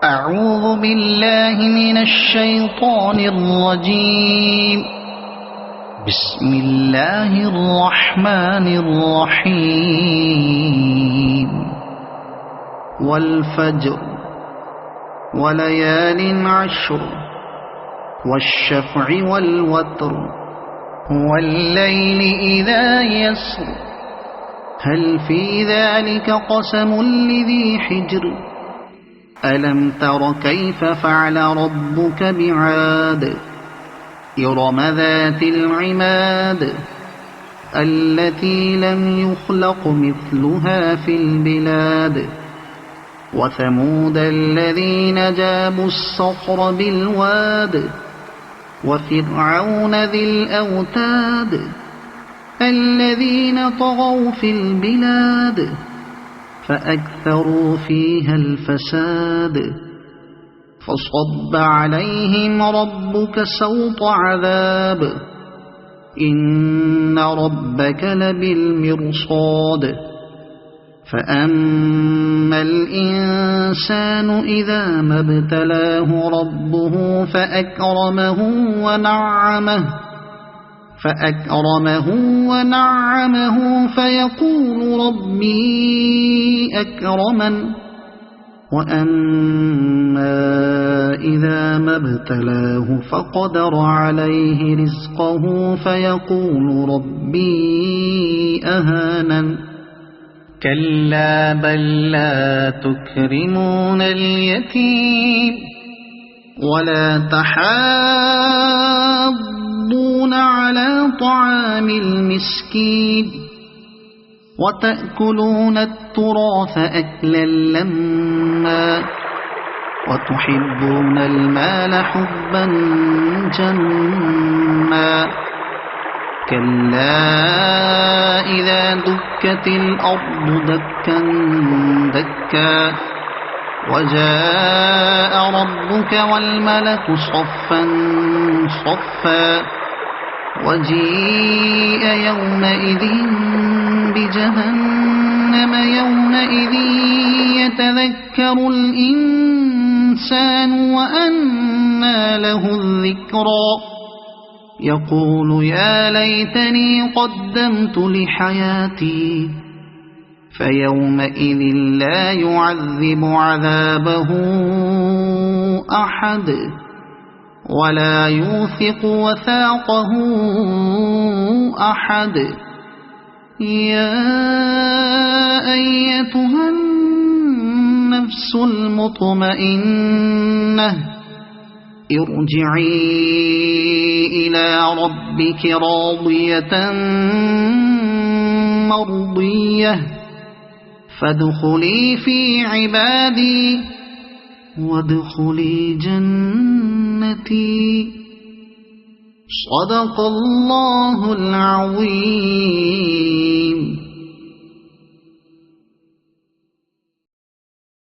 أعوذ بالله من الشيطان الرجيم. بسم الله الرحمن الرحيم. والفجر وليال عشر والشفع والوتر والليل إذا يسر هل في ذلك قسم لذي حجر ألم تر كيف فعل ربك بعاد إرم ذات العماد التي لم يخلق مثلها في البلاد وثمود الذين جابوا الصخر بالواد وفرعون ذي الأوتاد الذين طغوا في البلاد فأكثروا فيها الفساد فصب عليهم ربك سوط عذاب إن ربك لبالمرصاد فأما الإنسان إذا ما ابتلاه ربه فأكرمه ونعمه فيقول ربي أكرمن وأما إذا ما ابتلاه فقدر عليه رزقه فيقول ربي أهانن كلا بل لا تكرمون اليتيم ولا تحاضون على طعام المسكين وتأكلون التراث أكلا لما وتحبون المال حبا جما كلا إذا دكت الأرض دكا دكا وجاء ربك والملك صفا صفا وجيء يومئذ بجهنم يومئذ يتذكر الإنسان وأنى له الذكرى يقول يا ليتني قدمت لحياتي فيومئذ لا يعذب عذابه أحد ولا يوثق وثاقه أحد يا أيتها النفس المطمئنة ارجعي إلى ربك راضية مرضية فادخلي في عبادي وادخلي جنتي صدق الله العظيم.